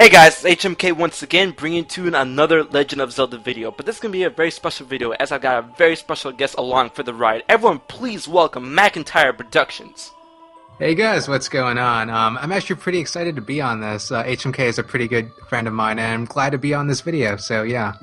Hey guys, it's HMK once again bringing to you another Legend of Zelda video, but this is going to be a very special video as I've got a very special guest along for the ride. Everyone please welcome Macintyre Productions. Hey guys, what's going on? I'm actually pretty excited to be on this. HMK is a pretty good friend of mine and I'm glad to be on this video, so yeah.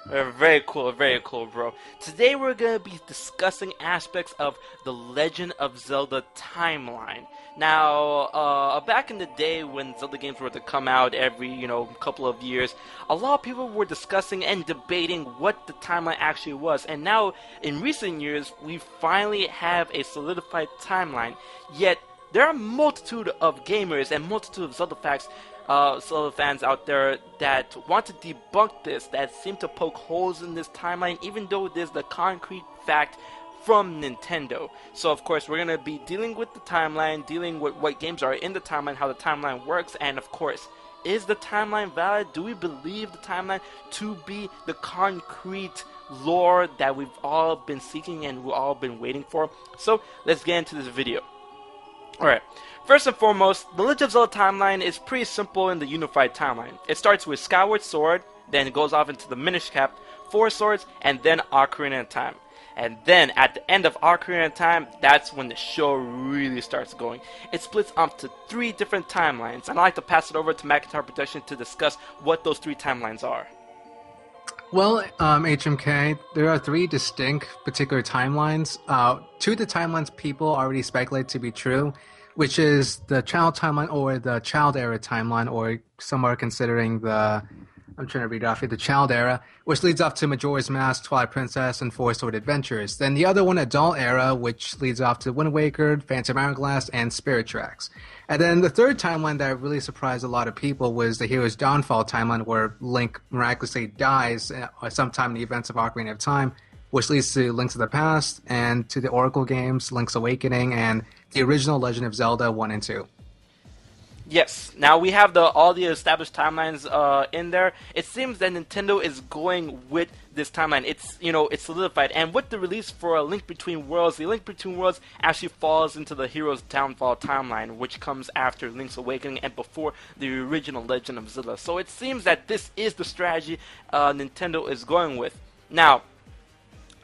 Very cool, bro. Today we're going to be discussing aspects of the Legend of Zelda Timeline. Now, back in the day when Zelda games were to come out every, couple of years, a lot of people were discussing and debating what the timeline actually was. And now, in recent years, we finally have a solidified timeline. Yet, there are a multitude of gamers and multitude of Zelda fans out there that want to debunk this, that seem to poke holes in this timeline, even though there's the concrete fact from Nintendo. So of course we're going to be dealing with the timeline, dealing with what games are in the timeline, how the timeline works, and of course, is the timeline valid? Do we believe the timeline to be the concrete lore that we've all been seeking and we've all been waiting for? So let's get into this video. Alright, first and foremost, the Legend of Zelda Timeline is pretty simple in the unified timeline. It starts with Skyward Sword, then it goes off into the Minish Cap, Four Swords, and then Ocarina of Time. And then, at the end of Ocarina of Time, that's when the show really starts going. It splits up to 3 different timelines, and I'd like to pass it over to Macintyre Productions to discuss what those 3 timelines are. Well, HMK, there are 3 distinct particular timelines. 2 of the timelines people already speculate to be true, which is the Child Timeline or the Child Era Timeline, or some are considering I'm trying to read off here, the Child Era, which leads off to Majora's Mask, Twilight Princess, and Four Sword Adventures. Then the other one, Adult Era, which leads off to Wind Waker, Phantom Hourglass, and Spirit Tracks. And then the third timeline that really surprised a lot of people was the Hero's Downfall timeline, where Link miraculously dies sometime in the events of Ocarina of Time, which leads to Link to the Past, and to the Oracle games, Link's Awakening, and the original Legend of Zelda 1 and 2. Yes, now we have all the established timelines in there. It seems that Nintendo is going with this timeline. It's solidified, and with the release for A Link Between Worlds, the Link Between Worlds actually falls into the Hero's Downfall timeline, which comes after Link's Awakening and before the original Legend of Zelda. So it seems that this is the strategy Nintendo is going with. Now,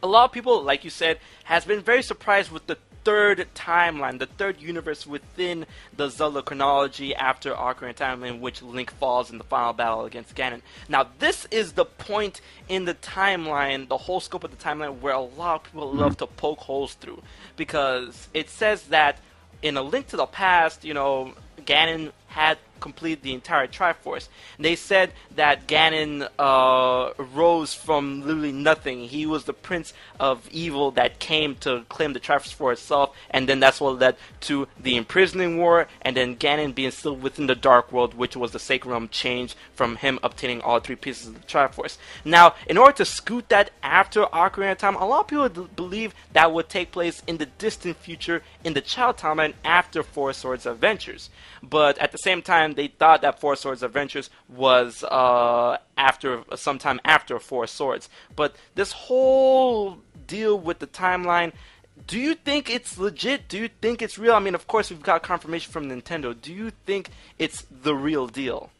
a lot of people, like you said, has been very surprised with the third timeline, the third universe within the Zelda chronology after Ocarina of Time, in which Link falls in the final battle against Ganon. Now, this is the point in the timeline, the whole scope of the timeline, where a lot of people love to poke holes through, because it says that in A Link to the Past, Ganon had completed the entire Triforce. And they said that Ganon rose from literally nothing. He was the prince of evil that came to claim the Triforce for itself, and then that's what led to the Imprisoning War, and then Ganon being still within the Dark World, which was the Sacred Realm change from him obtaining all 3 pieces of the Triforce. Now, in order to scoot that after Ocarina of Time, a lot of people believe that would take place in the distant future in the Child Timeline after Four Swords Adventures. But at the same time, they thought that Four Swords Adventures was sometime after Four Swords. But this whole deal with the timeline, do you think it's legit? Do you think it's real? I mean, of course, we've got confirmation from Nintendo. Do you think it's the real deal?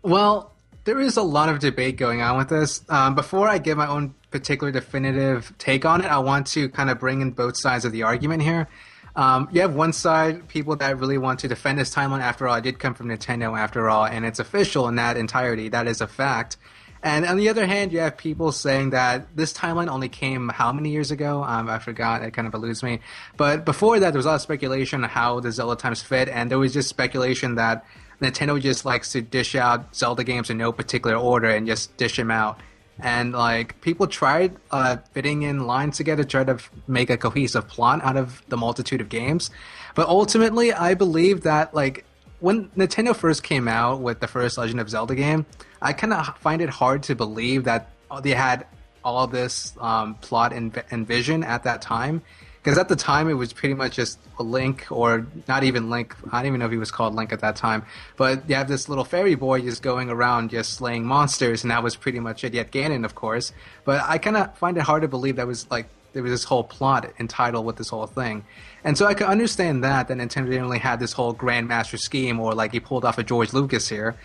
Well, there is a lot of debate going on with this. Before I give my own particular definitive take on it, I want to kind of bring in both sides of the argument here. You have one side, people that really want to defend this timeline. After all, it did come from Nintendo after all, and it's official in that entirety. That is a fact. And on the other hand, you have people saying that this timeline only came how many years ago? I forgot. It kind of eludes me. But before that, there was a lot of speculation on how the Zelda times fit, and there was just speculation that Nintendo just likes to dish out Zelda games in no particular order and just dish them out. And people tried fitting in lines together, tried to make a cohesive plot out of the multitude of games. But ultimately, I believe that when Nintendo first came out with the first Legend of Zelda game, I kind of find it hard to believe that they had all this plot and vision at that time. Because at the time, it was pretty much just a Link, or not even Link. I don't even know if he was called Link at that time. But you have this little fairy boy just going around just slaying monsters, and that was pretty much it. You had Ganon, of course. But I kind of find it hard to believe that was there was this whole plot entitled with this whole thing. And so I could understand that Nintendo didn't really have this whole grandmaster scheme, or like he pulled off a George Lucas here.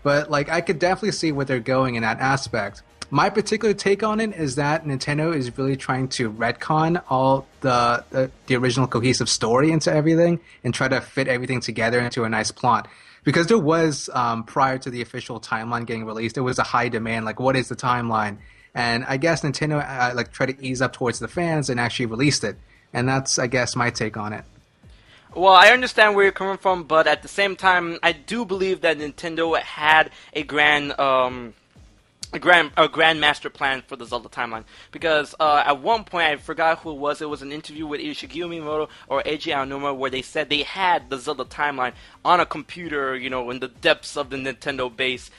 But like I could definitely see where they're going in that aspect. My particular take on it is that Nintendo is really trying to retcon all the original cohesive story into everything and try to fit everything together into a nice plot. Because there was, prior to the official timeline getting released, there was a high demand, like, what is the timeline? And I guess Nintendo, like, tried to ease up towards the fans and actually released it. And that's, I guess, my take on it. Well, I understand where you're coming from, but at the same time, I do believe that Nintendo had a grand master plan for the Zelda timeline, because at one point, I forgot who it was. It was an interview with either Shigeru Miyamoto or Eiji Aonuma, where they said they had the Zelda timeline on a computer, you know, in the depths of the Nintendo base,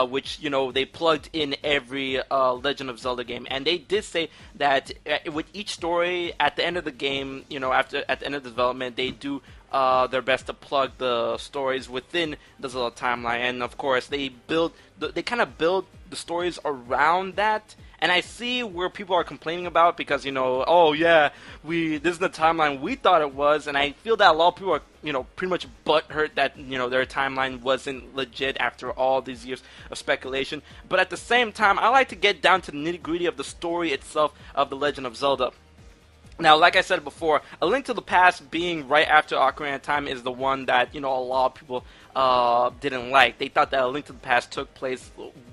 which, you know, they plugged in every Legend of Zelda game. And they did say that with each story at the end of the game, you know, at the end of the development, they do their best to plug the stories within the Zelda timeline. And of course, they kind of build the stories around that. And I see where people are complaining about, because, you know, oh yeah, this is the timeline we thought it was. And I feel that a lot of people are, you know, pretty much butthurt that, you know, their timeline wasn't legit after all these years of speculation. But at the same time, I like to get down to the nitty-gritty of the story itself of The Legend of Zelda. Now, like I said before, A Link to the Past being right after Ocarina of Time is the one that, you know, a lot of people didn't like. They thought that A Link to the Past took place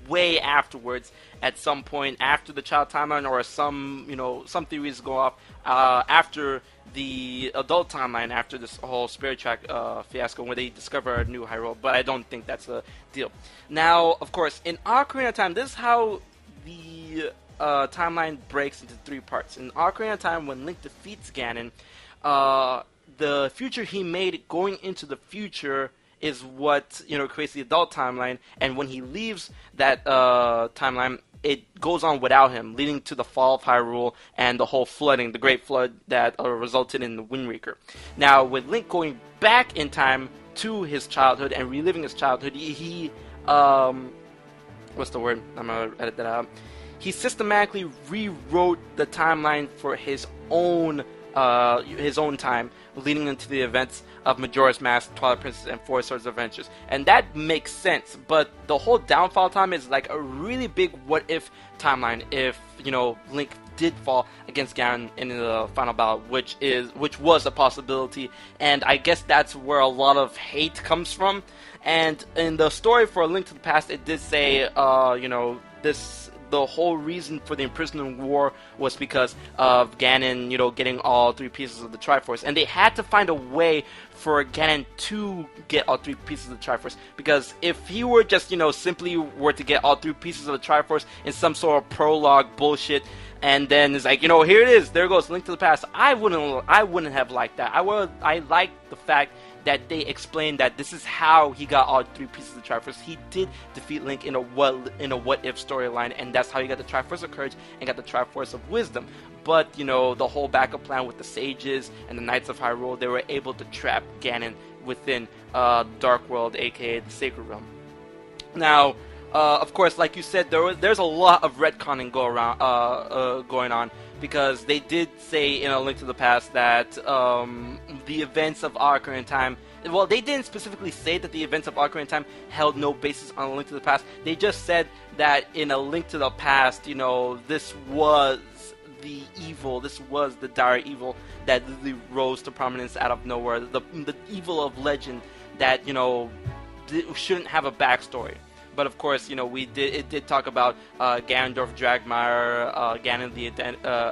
way afterwards, at some point after the Child Timeline, or some theories go off after the Adult Timeline, after this whole Spirit Track fiasco, where they discover a new Hyrule. But I don't think that's the deal. Now, of course, in Ocarina of Time, this is how the timeline breaks into three parts. In Ocarina of Time, when Link defeats Ganon, the future he made going into the future is what, you know, creates the adult timeline. And when he leaves that timeline, it goes on without him, leading to the fall of Hyrule and the whole flooding, the Great Flood that resulted in the Wind Waker. Now, with Link going back in time to his childhood and reliving his childhood, he what's the word? I'm gonna edit that out. He systematically rewrote the timeline for his own time, leading into the events of Majora's Mask, Twilight Princess, and Four Swords Adventures. And that makes sense, but the whole downfall time is like a really big what-if timeline if, you know, Link did fall against Ganon in the final battle, which was a possibility, and I guess that's where a lot of hate comes from. And in the story for A Link to the Past, it did say, you know, the whole reason for the Imprisonment War was because of Ganon, you know, getting all three pieces of the Triforce. And they had to find a way for Ganon to get all three pieces of the Triforce. Because if he were just, you know, simply were to get all three pieces of the Triforce in some sort of prologue bullshit, and then it's like, you know, here it is, there goes Link to the Past, I wouldn't have liked that. I liked the fact that they explained that this is how he got all three pieces of the Triforce. He did defeat Link in a what-if storyline, and that's how he got the Triforce of Courage and got the Triforce of Wisdom. But, you know, the whole backup plan with the Sages and the Knights of Hyrule, they were able to trap Ganon within Dark World, aka the Sacred Realm. Now, of course, like you said, there's a lot of retconning going on, because they did say in A Link to the Past that the events of Ocarina of Time, well, they didn't specifically say that the events of Ocarina of Time held no basis on A Link to the Past. They just said that in A Link to the Past, you know, this was the evil, this was the dire evil that really rose to prominence out of nowhere, the evil of legend that, you know, shouldn't have a backstory. But of course, you know, it did talk about Ganondorf, Dragmire, Ganon the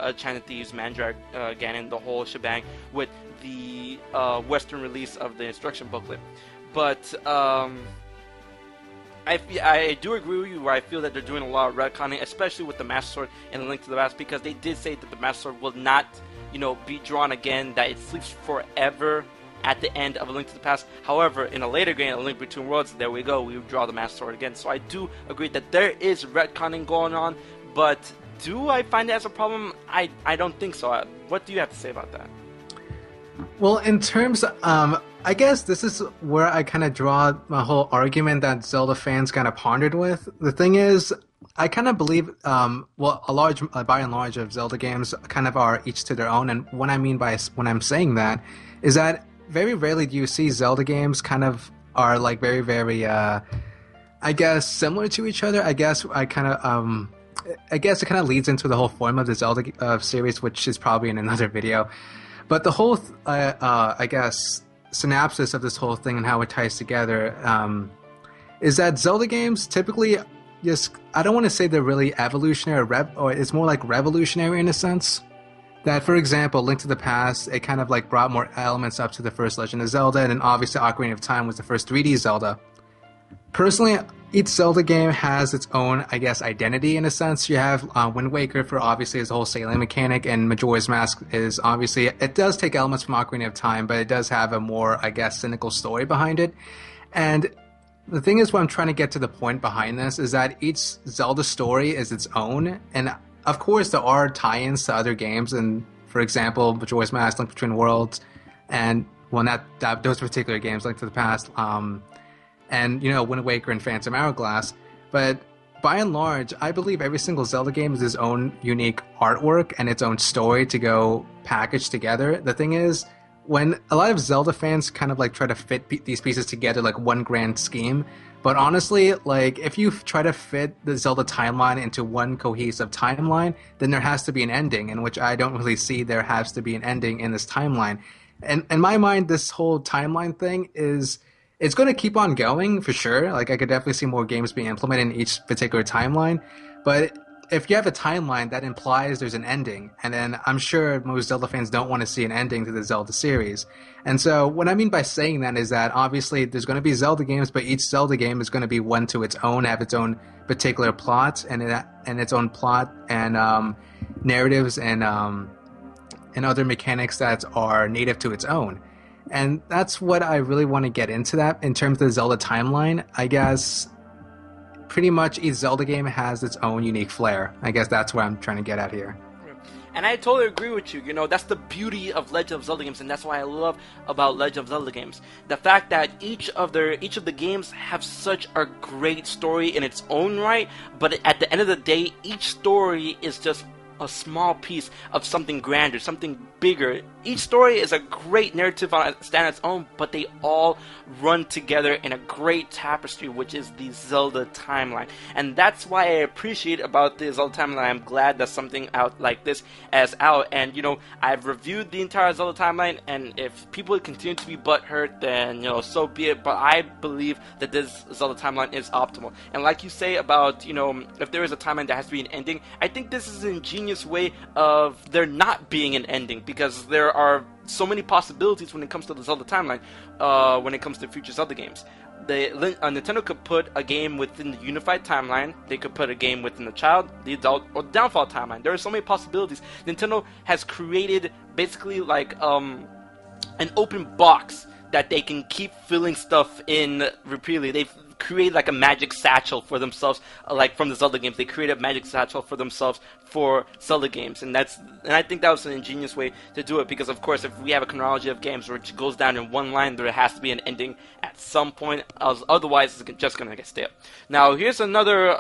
Enchanted Thieves, Mandrake, Ganon, the whole shebang, with the Western release of the instruction booklet. But I do agree with you where I feel that they're doing a lot of retconning, especially with the Master Sword and A Link to the Past, because they did say that the Master Sword will not, you know, be drawn again, that it sleeps forever at the end of A Link to the Past. However, in a later game, A Link Between Worlds, there we go, we draw the Master Sword again. So I do agree that there is retconning going on, but do I find it as a problem? I don't think so. What do you have to say about that? Well, in terms, I guess this is where I kind of draw my whole argument that Zelda fans kind of pondered with. The thing is, I kind of believe, well, a large, by and large, of Zelda games kind of are each to their own. And what I mean by when I'm saying that is that very rarely do you see Zelda games kind of are like very, very, I guess, similar to each other. I guess it kind of leads into the whole form of the Zelda series, which is probably in another video. But the whole, I guess, synopsis of this whole thing and how it ties together is that Zelda games typically just, I don't want to say they're really evolutionary or it's more like revolutionary in a sense. That, for example, Link to the Past, it kind of like brought more elements up to the first Legend of Zelda, and then obviously Ocarina of Time was the first 3D Zelda. Personally, each Zelda game has its own, I guess, identity in a sense. You have Wind Waker for obviously his whole sailing mechanic, and Majora's Mask is obviously, it does take elements from Ocarina of Time, but it does have a more, I guess, cynical story behind it. And the thing is, what I'm trying to get to the point behind this is that each Zelda story is its own, and of course there are tie-ins to other games, and for example, Majora's Mask, Link Between Worlds, and well, not that, those particular games, Link to the Past, and Wind Waker and Phantom Hourglass. But by and large, I believe every single Zelda game is its own unique artwork and its own story to go package together. The thing is, when a lot of Zelda fans kind of like try to fit these pieces together like one grand scheme, but honestly, like if you try to fit the Zelda timeline into one cohesive timeline, then there has to be an ending, in which I don't really see there has to be an ending in this timeline. And in my mind, this whole timeline thing it's going to keep on going for sure. Like I could definitely see more games being implemented in each particular timeline, but if you have a timeline, that implies there's an ending, and then I'm sure most Zelda fans don't want to see an ending to the Zelda series. And so what I mean by saying that is that obviously there's going to be Zelda games, but each Zelda game is going to be one to its own, have its own particular plot and its own plot and narratives and other mechanics that are native to its own. And that's what I really want to get into that in terms of the Zelda timeline. I guess pretty much each Zelda game has its own unique flair. I guess that's what I'm trying to get at here. And I totally agree with you. That's the beauty of Legend of Zelda games, and that's why I love about Legend of Zelda games. The fact that each of the games have such a great story in its own right, but at the end of the day, each story is just a small piece of something grander, something bigger. Each story is a great narrative on stand its own, but they all run together in a great tapestry, which is the Zelda timeline. And that's why I appreciate about the Zelda timeline. I'm glad that something out like this is out. And I've reviewed the entire Zelda timeline, and if people continue to be butthurt, then so be it. But I believe that this Zelda timeline is optimal. And like you say about if there is a timeline that has to be an ending, I think this is an ingenious way of there not being an ending, because there are so many possibilities when it comes to the Zelda timeline, when it comes to future Zelda games. Nintendo could put a game within the unified timeline, they could put a game within the child, the adult, or downfall timeline. There are so many possibilities. Nintendo has created basically like an open box that they can keep filling stuff in repeatedly. They've created like a magic satchel for themselves, like from the Zelda games. They created a magic satchel for themselves for Zelda games, and I think that was an ingenious way to do it, because of course if we have a chronology of games which goes down in one line, there has to be an ending at some point, otherwise it's just gonna get stale. Now here's another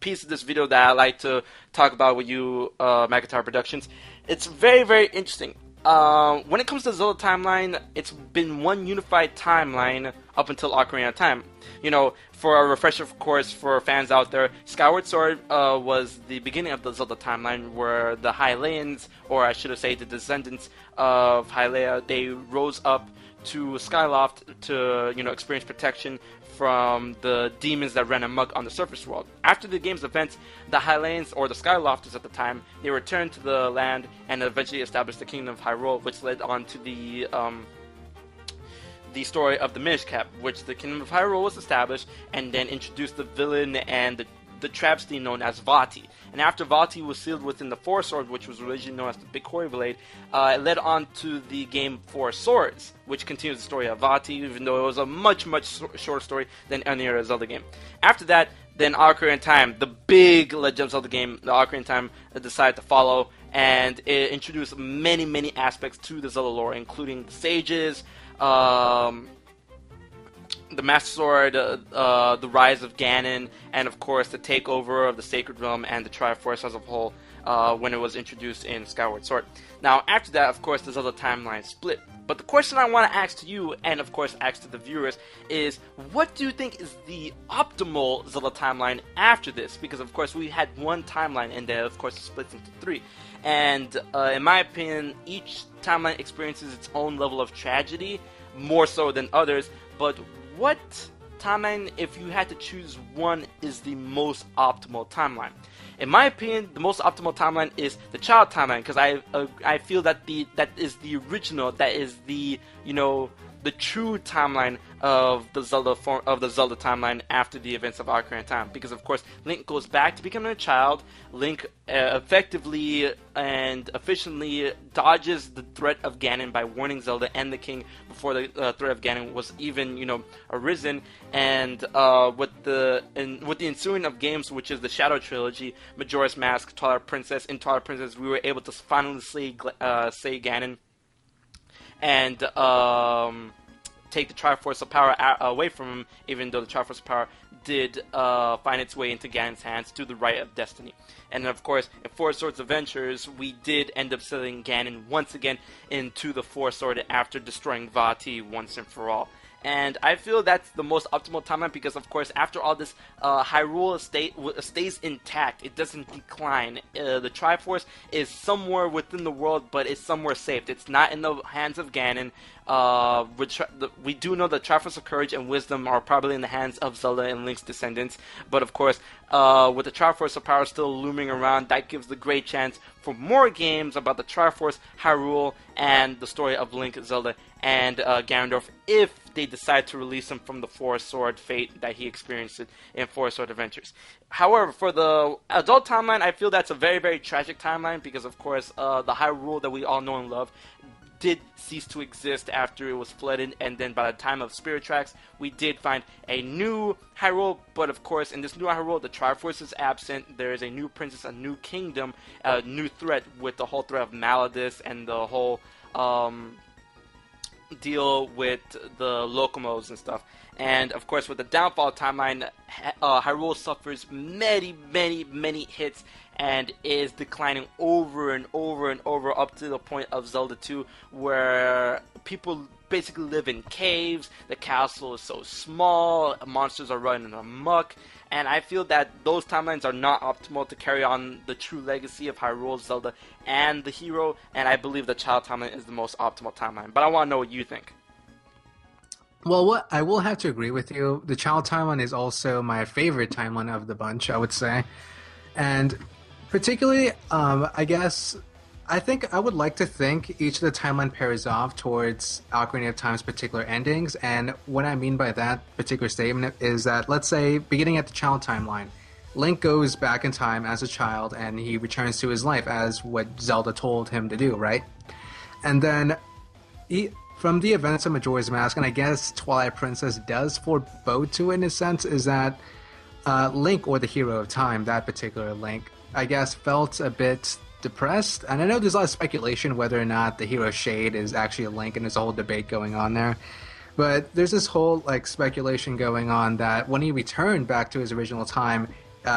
piece of this video that I like to talk about with you, Macintyre Productions. It's very, very interesting. When it comes to Zelda timeline, it's been one unified timeline up until Ocarina of Time. For a refresher course for fans out there, Skyward Sword was the beginning of the Zelda timeline, where the Hylians, or I should have said the descendants of Hylia, they rose up to Skyloft to experience protection from the demons that ran amok on the surface world. After the game's events, the Hylians, or the Skylofters at the time, they returned to the land and eventually established the Kingdom of Hyrule, which led on to the story of the Minish Cap, which the Kingdom of Hyrule was established, and then introduced the villain and the travesty known as Vati. And after Vati was sealed within the Four Swords, which was originally known as the Big Quarry Blade, it led on to the game Four Swords, which continues the story of Vati, even though it was a much, much shorter story than any other Zelda game. After that, then Ocarina of Time, the big Legend of Zelda game, the Ocarina of Time decided to follow, and it introduced many, many aspects to the Zelda lore, including the sages, the Master Sword, the rise of Ganon, and of course the takeover of the Sacred Realm and the Triforce as a whole when it was introduced in Skyward Sword. Now, after that, of course, the Zelda timeline split. But the question I want to ask to you, and of course ask to the viewers, is what do you think is the optimal Zelda timeline after this? Because of course we had one timeline, and then of course it splits into three. And in my opinion, each timeline experiences its own level of tragedy, more so than others. But what timeline, if you had to choose one, is the most optimal timeline? In my opinion, the most optimal timeline is the child timeline, because I feel that that is the original, that is the the true timeline of the Zelda timeline after the events of Ocarina of Time. Because of course, Link goes back to becoming a child. Link effectively and efficiently dodges the threat of Ganon by warning Zelda and the King before the threat of Ganon was even arisen. And with the ensuing of games, which is the Shadow Trilogy, Majora's Mask, Twilight Princess. In Twilight Princess, we were able to finally slay Ganon and take the Triforce of Power away from him, even though the Triforce of Power did find its way into Ganon's hands through the Right of Destiny. And of course, in Four Swords Adventures, we did end up sending Ganon once again into the Four Sword after destroying Vati once and for all. And I feel that's the most optimal timeline because, of course, after all this, Hyrule stays intact. It doesn't decline. The Triforce is somewhere within the world, but it's somewhere safe. It's not in the hands of Ganon. We do know that Triforce of Courage and Wisdom are probably in the hands of Zelda and Link's descendants. But, of course, with the Triforce of Power still looming around, that gives the great chance for more games about the Triforce, Hyrule, and the story of Link, Zelda, and Ganondorf, if they decide to release him from the Four Sword fate that he experienced in Four Sword Adventures. However, for the adult timeline, I feel that's a very, very tragic timeline because, of course, the Hyrule that we all know and love did cease to exist after it was flooded, and then by the time of Spirit Tracks, we did find a new Hyrule, but of course, in this new Hyrule, the Triforce is absent, there is a new princess, a new kingdom, a new threat with the whole threat of Maladus and the whole deal with the Locomos and stuff. And of course, with the downfall timeline, Hyrule suffers many, many, many hits and is declining over and over and over up to the point of Zelda 2, where people basically live in caves, the castle is so small, monsters are running amok, and I feel that those timelines are not optimal to carry on the true legacy of Hyrule, Zelda, and the hero, and I believe the child timeline is the most optimal timeline. But I want to know what you think. Well, what I will have to agree with you. The child timeline is also my favorite timeline of the bunch, I would say. And particularly, I think I would like to think each of the timeline pairs off towards Ocarina of Time's particular endings. And what I mean by that particular statement is that, let's say, beginning at the child timeline, Link goes back in time as a child and he returns to his life as what Zelda told him to do, right? And then from the events of Majora's Mask, and I guess Twilight Princess does forebode to it in a sense, is that Link, or the hero of time, that particular Link, I guess felt a bit depressed. And I know there's a lot of speculation whether or not the hero Shade is actually a Link, and there's a whole debate going on there. But there's this whole speculation going on that when he returned back to his original time,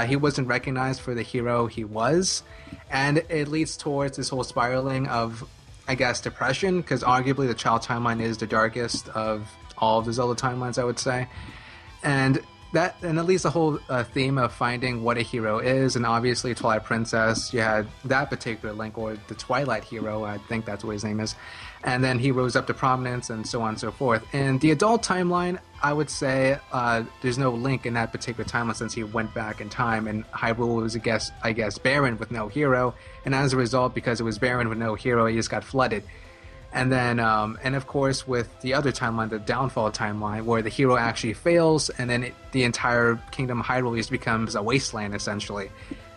he wasn't recognized for the hero he was. And it leads towards this whole spiraling of, I guess, depression, because arguably the child timeline is the darkest of all of the Zelda timelines, I would say. And at least the whole theme of finding what a hero is, and obviously Twilight Princess, you had that particular Link, or the Twilight hero, I think that's what his name is, and then he rose up to prominence, and so on and so forth. In the adult timeline, I would say there's no Link in that particular timeline since he went back in time, and Hyrule was, I guess, barren with no hero, and as a result, because it was barren with no hero, he just got flooded. And then, and of course, with the other timeline, the downfall timeline, where the hero actually fails, and then the entire kingdom of Hyrule just becomes a wasteland, essentially.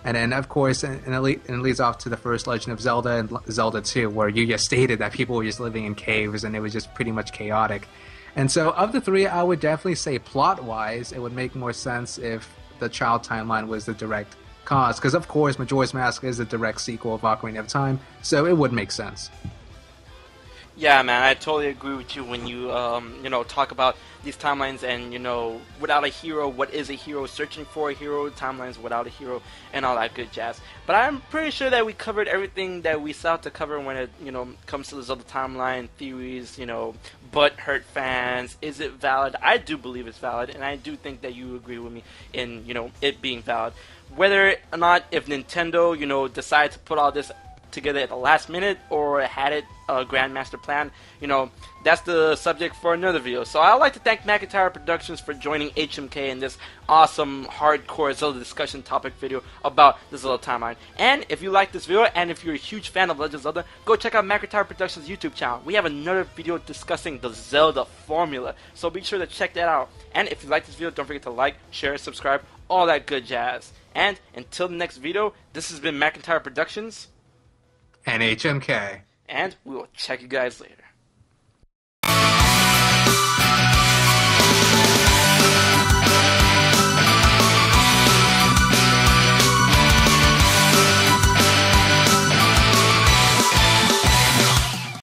And then, of course, and it leads off to the first Legend of Zelda and Zelda 2, where you just stated that people were just living in caves, and it was just pretty much chaotic. And so, of the three, I would definitely say plot-wise, it would make more sense if the child timeline was the direct cause. Because, of course, Majora's Mask is a direct sequel of Ocarina of Time, so it would make sense. Yeah, man, I totally agree with you when you, talk about these timelines and, without a hero, what is a hero, searching for a hero, timelines without a hero, and all that good jazz. But I'm pretty sure that we covered everything that we set out to cover when it, comes to the Zelda timeline, theories, butthurt fans. Is it valid? I do believe it's valid, and I do think that you agree with me in, it being valid. Whether or not if Nintendo, decides to put all this together at the last minute or had it a grandmaster plan, that's the subject for another video. So I'd like to thank Macintyre Productions for joining HMK in this awesome hardcore Zelda discussion topic video about the Zelda timeline. And if you like this video and if you're a huge fan of Legend of Zelda, go check out Macintyre Productions YouTube channel. We have another video discussing the Zelda formula, so be sure to check that out. And if you like this video, don't forget to like, share, subscribe, all that good jazz. And until the next video, this has been Macintyre Productions and HMK. And we will check you guys later.